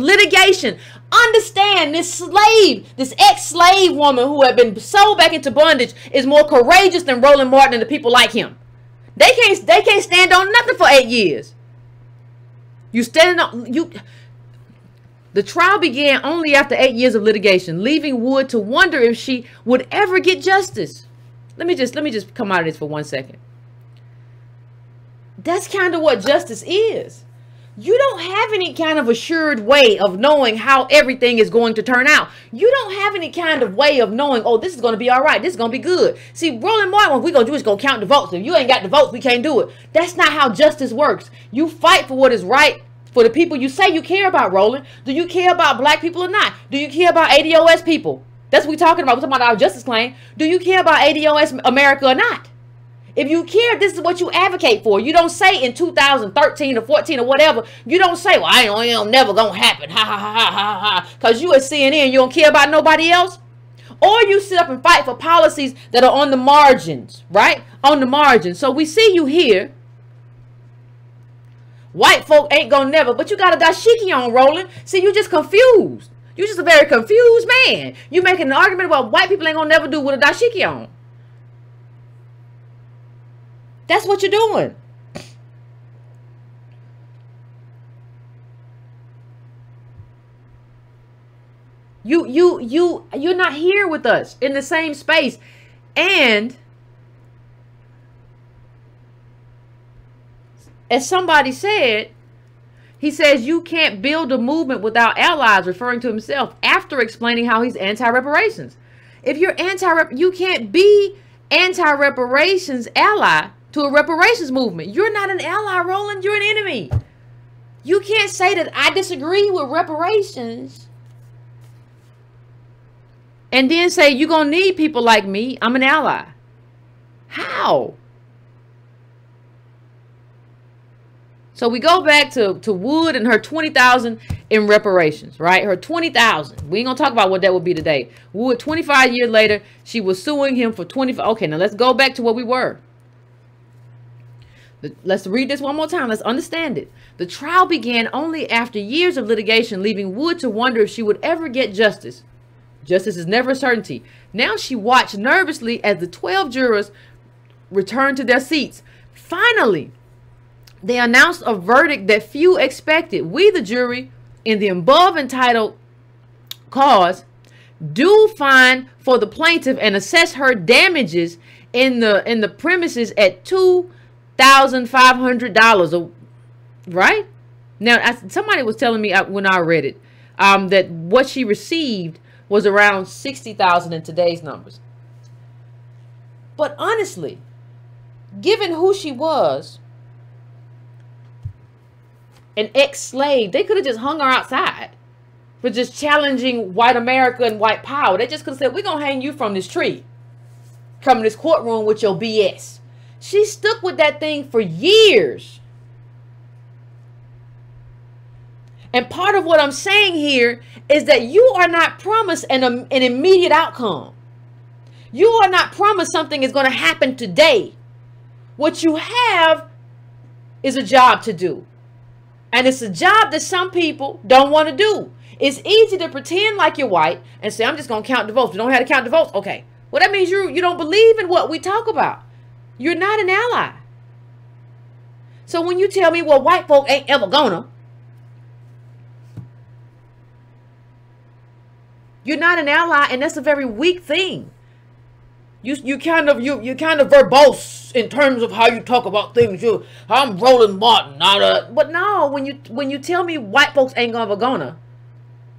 litigation. Understand, this ex-slave woman who had been sold back into bondage is more courageous than Roland Martin and the people like him. They can't stand on nothing for 8 years. The trial began only after 8 years of litigation, leaving Wood to wonder if she would ever get justice. Let me just come out of this for 1 second. That's kind of what justice is. You don't have any kind of assured way of knowing how everything is going to turn out. You don't have any kind of way of knowing, oh, this is going to be all right. This is going to be good. See, Roland Martin, what we're going to do is going to count the votes. If you ain't got the votes, we can't do it. That's not how justice works. You fight for what is right for the people you say you care about, Roland. Do you care about black people or not? Do you care about ADOS people? That's what we're talking about. We're talking about our justice claim. Do you care about ADOS America or not? If you care, this is what you advocate for. You don't say in 2013 or 14 or whatever, you don't say, well, I ain't never gonna happen. Ha ha ha ha ha ha. Because you at CNN, you don't care about nobody else. Or you sit up and fight for policies that are on the margins, right? On the margins. So we see you here. White folk ain't gonna never, but you got a dashiki on, Roland. See, you just confused. You just a very confused man. You making an argument about white people ain't gonna never do with a dashiki on. That's what you're doing. You're not here with us in the same space. And as somebody said, he says you can't build a movement without allies, referring to himself after explaining how he's anti-reparations. If you're you can't be anti-reparations ally to a reparations movement. You're not an ally, Roland. You're an enemy. You can't say that I disagree with reparations and then say you're going to need people like me. I'm an ally. How? So we go back to Wood and her $20,000 in reparations, right? Her $20,000. We ain't going to talk about what that would be today. Wood, 25 years later, she was suing him for 25. Okay, now let's go back to what we were. Let's read this one more time. Let's understand it. The trial began only after years of litigation, leaving Wood to wonder if she would ever get justice. Justice is never a certainty. Now she watched nervously as the 12 jurors returned to their seats. Finally, they announced a verdict that few expected. We, the jury, in the above entitled cause, do find for the plaintiff and assess her damages in the premises at $2,500, right? Now, somebody was telling me when I read it that what she received was around $60,000 in today's numbers. But honestly, given who she was, an ex-slave, they could have just hung her outside for just challenging white America and white power. They just could have said, we're going to hang you from this tree. Come in this courtroom with your BS. She stuck with that thing for years. And part of what I'm saying here is that you are not promised an immediate outcome. You are not promised something is going to happen today. What you have is a job to do. And it's a job that some people don't want to do. It's easy to pretend like you're white and say, I'm just going to count the votes. You don't have to count the votes. Okay. Well, that means you don't believe in what we talk about. You're not an ally. So when you tell me, well, white folk ain't ever gonna, you're not an ally, and that's a very weak thing. You're kind of verbose in terms of how you talk about things. I'm Roland Martin, not a. But no, when you tell me white folks ain't ever gonna,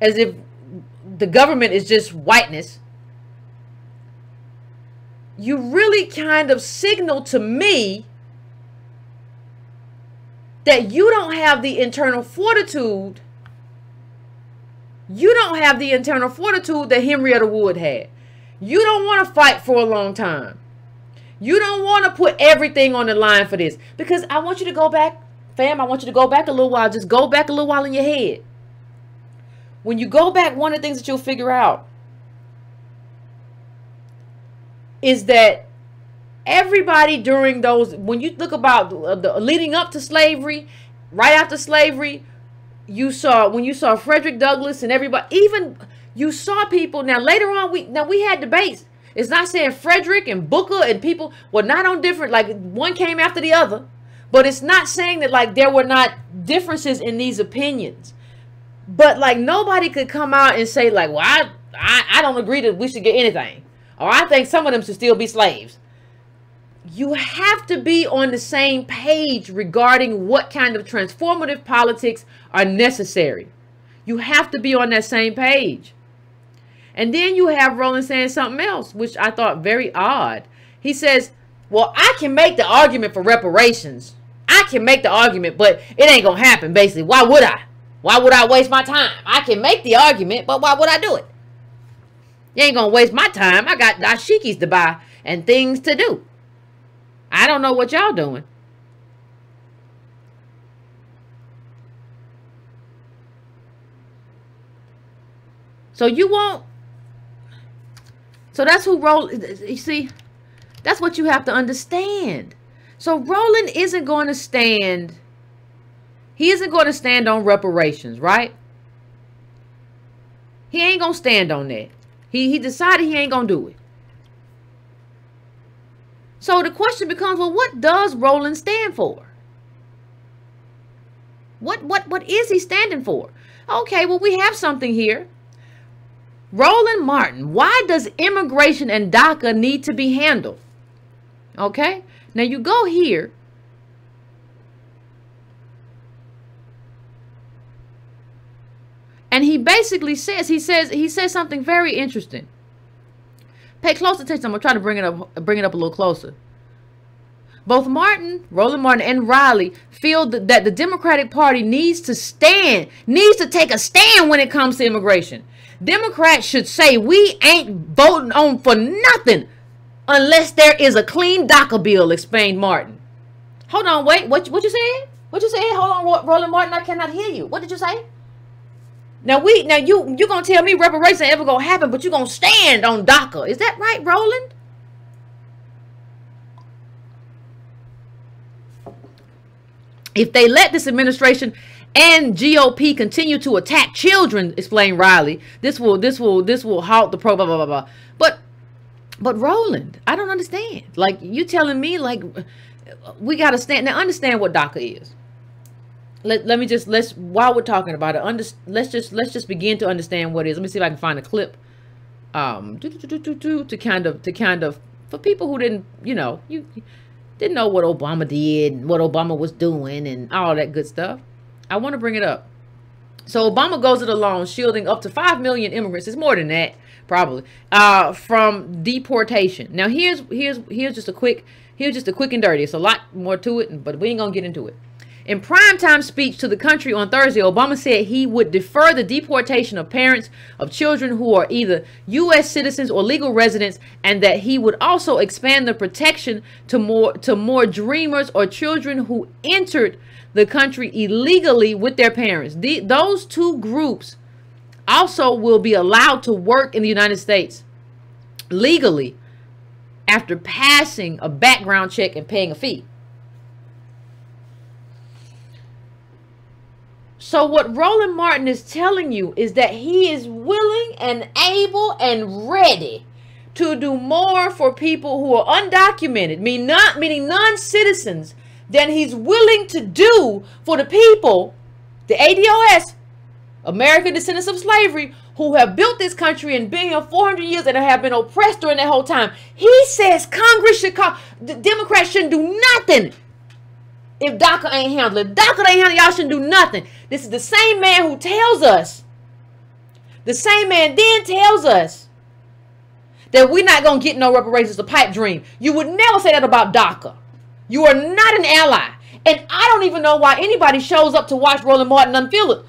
as if the government is just whiteness, you really kind of signal to me that you don't have the internal fortitude. You don't have the internal fortitude that Henrietta Wood had. You don't want to fight for a long time. You don't want to put everything on the line for this. Because I want you to go back, fam, I want you to go back a little while. Just go back a little while in your head. When you go back, one of the things that you'll figure out is that everybody during those, when you look about the leading up to slavery, right after slavery, when you saw Frederick Douglass and everybody, even you saw people. Now later on, we had debates. It's not saying Frederick and Booker and people were not on different, like one came after the other, but it's not saying that like there were not differences in these opinions. But like nobody could come out and say like, well, I don't agree that we should get anything, or I think some of them should still be slaves. You have to be on the same page regarding what kind of transformative politics are necessary. You have to be on that same page. And then you have Roland saying something else, which I thought very odd. He says, well, I can make the argument for reparations. I can make the argument, but it ain't going to happen, basically. Why would I? Why would I waste my time? I can make the argument, but why would I do it? You ain't going to waste my time. I got dashikis to buy and things to do. I don't know what y'all doing. So you won't. So that's who Roland, you see, that's what you have to understand. So Roland isn't going to stand. He isn't going to stand on reparations, right? He ain't going to stand on that. He decided he ain't going to do it. So the question becomes, well, what does Roland stand for? What is he standing for? Okay, well, we have something here. Roland Martin, why does immigration and DACA need to be handled? Okay, now you go here. And he basically says, he says something very interesting. Pay close attention. I'm going to try to bring it up a little closer. Both Roland Martin and Riley feel that the Democratic Party needs to take a stand when it comes to immigration. Democrats should say we ain't voting on for nothing unless there is a clean DACA bill, explained Martin. Hold on, wait, what you said? What you said? Hold on, Roland Martin, I cannot hear you. What did you say? Now you gonna tell me reparations ain't ever gonna happen, but you gonna stand on DACA. Is that right, Roland? If they let this administration and GOP continue to attack children, explained Riley, this will halt the blah blah blah. But Roland, I don't understand. Like, you telling me like we gotta stand now. Understand what DACA is. While we're talking about it, let's just begin to understand what it is. Let me see if I can find a clip to kind of for people who didn't, you didn't know what Obama did and what Obama was doing and all that good stuff. I want to bring it up. So Obama goes it alone, shielding up to 5 million immigrants. It's more than that, probably, from deportation. Now here's just a quick and dirty. It's a lot more to it, but we ain't gonna get into it. In primetime speech to the country on Thursday, Obama said he would defer the deportation of parents of children who are either U.S. citizens or legal residents, and that he would also expand the protection to more dreamers or children who entered the country illegally with their parents. Those two groups also will be allowed to work in the United States legally after passing a background check and paying a fee. So what Roland Martin is telling you is that he is willing and able and ready to do more for people who are undocumented, meaning non-citizens, than he's willing to do for the people, the ADOS, American descendants of slavery, who have built this country and been here 400 years and have been oppressed during that whole time. He says Congress should the Democrats shouldn't do nothing if DACA ain't handled. If DACA ain't handled, y'all shouldn't do nothing. This is the same man who tells us, the same man then tells us that we're not going to get no reparations, a pipe dream. You would never say that about DACA. You are not an ally. And I don't even know why anybody shows up to watch Roland Martin unfiltered,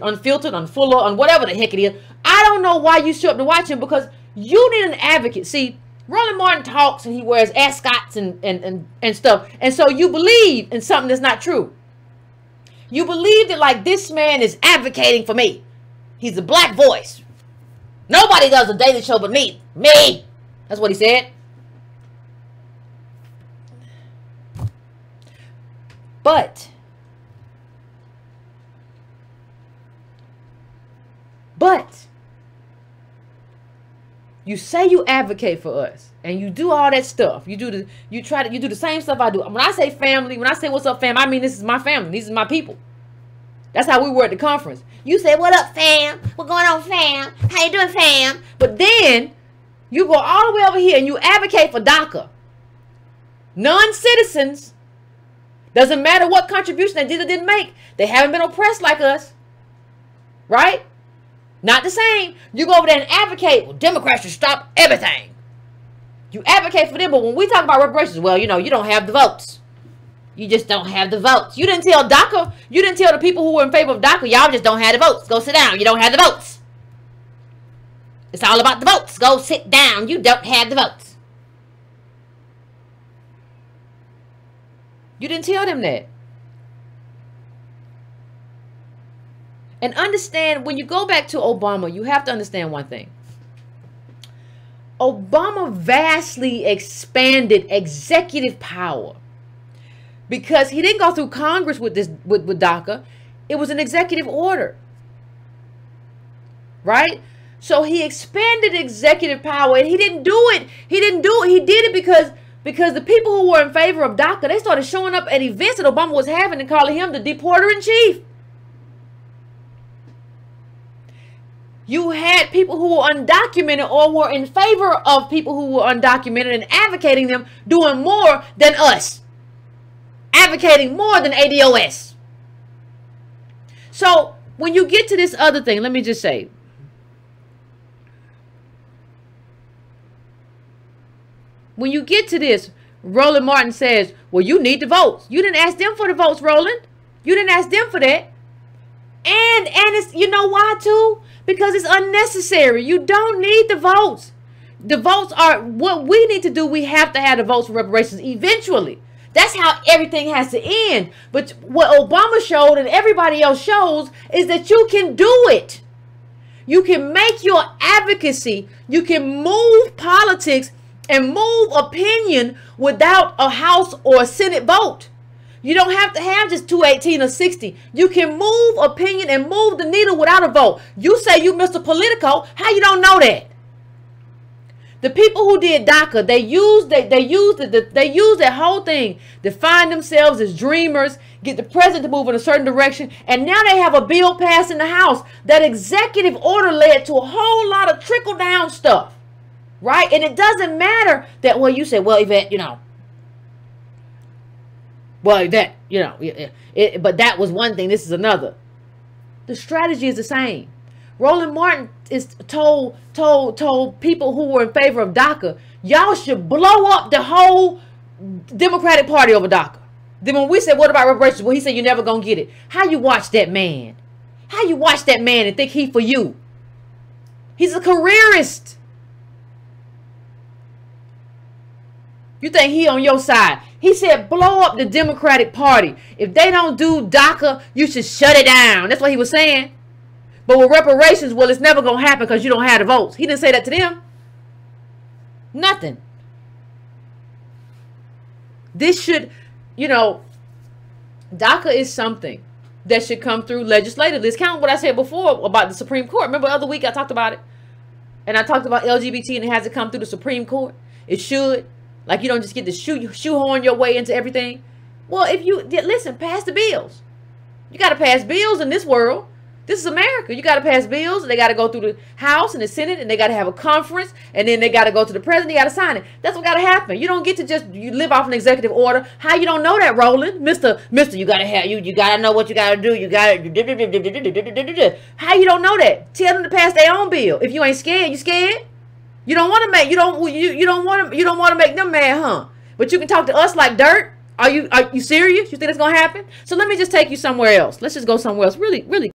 whatever the heck it is. I don't know why you show up to watch him, because you need an advocate. See, Roland Martin talks and he wears ascots and stuff. And so you believe in something that's not true. You believe that like this man is advocating for me. He's a black voice. Nobody does a daily show but me. Me. That's what he said. But But you say you advocate for us and you do all that stuff. You do the same stuff I do. When I say family, when I say what's up, fam, I mean this is my family. These are my people. That's how we were at the conference. You say, what up, fam? What's going on, fam? How you doing, fam? But then you go all the way over here and you advocate for DACA. Non-citizens, doesn't matter what contribution they did or didn't make, they haven't been oppressed like us. Right? Not the same. You go over there and advocate, well, Democrats should stop everything. You advocate for them, but when we talk about reparations, well, you know, you don't have the votes. You just don't have the votes. You didn't tell DACA, you didn't tell the people who were in favor of DACA, y'all just don't have the votes. Go sit down. You don't have the votes. It's all about the votes. Go sit down. You don't have the votes. You didn't tell them that. And understand, when you go back to Obama, you have to understand one thing. Obama vastly expanded executive power because he didn't go through Congress with this with DACA. It was an executive order. Right? So he expanded executive power and he didn't do it. He did it because the people who were in favor of DACA, they started showing up at events that Obama was having and calling him the deporter-in-chief. You had people who were undocumented or were in favor of people who were undocumented and advocating them doing more than us. Advocating more than ADOS. So when you get to this other thing, let me just say. When you get to this, Roland Martin says, well, you need the votes. You didn't ask them for the votes, Roland. You didn't ask them for that. And it's, you know why too? Because it's unnecessary. You don't need the votes. The votes are what we need to do. We have to have the votes for reparations eventually. That's how everything has to end. But what Obama showed and everybody else shows is that you can do it. You can make your advocacy. You can move politics and move opinion without a House or a Senate vote. You don't have to have just 218 or 60. You can move opinion and move the needle without a vote. You say you Mr. Politico. How you don't know that? The people who did DACA, they used that whole thing to find themselves as dreamers, get the president to move in a certain direction, and now they have a bill passed in the House. That executive order led to a whole lot of trickle-down stuff, right? And it doesn't matter that, well, you say, well, Yvette, you know, well, that, you know, but that was one thing. This is another. The strategy is the same. Roland Martin is told people who were in favor of DACA, y'all should blow up the whole Democratic Party over DACA. Then when we said, what about reparations? Well, he said, you're never going to get it. How you watch that man? How you watch that man and think he for you? He's a careerist. You think he on your side? He said, blow up the Democratic Party. If they don't do DACA, you should shut it down. That's what he was saying. But with reparations, well, it's never going to happen because you don't have the votes. He didn't say that to them. Nothing. This should, you know, DACA is something that should come through legislatively. It's kind of what I said before about the Supreme Court. Remember the other week I talked about it? And I talked about LGBT and it has to come through the Supreme Court. It should. Like, you don't just get to shoehorn your way into everything. Well, if you, listen, pass the bills. You got to pass bills in this world. This is America. You got to pass bills. And they got to go through the House and the Senate. And they got to have a conference. And then they got to go to the president. You got to sign it. That's what got to happen. You don't get to just, you live off an executive order. How you don't know that, Roland? Mister, you got to have, you got to know what you got to do. You got to, how you don't know that? Tell them to pass their own bill. If you ain't scared, you scared? You don't want to make, you don't want to make them mad, huh? But you can talk to us like dirt. Are you serious? You think it's going to happen? So let me just take you somewhere else. Let's just go somewhere else. Really, really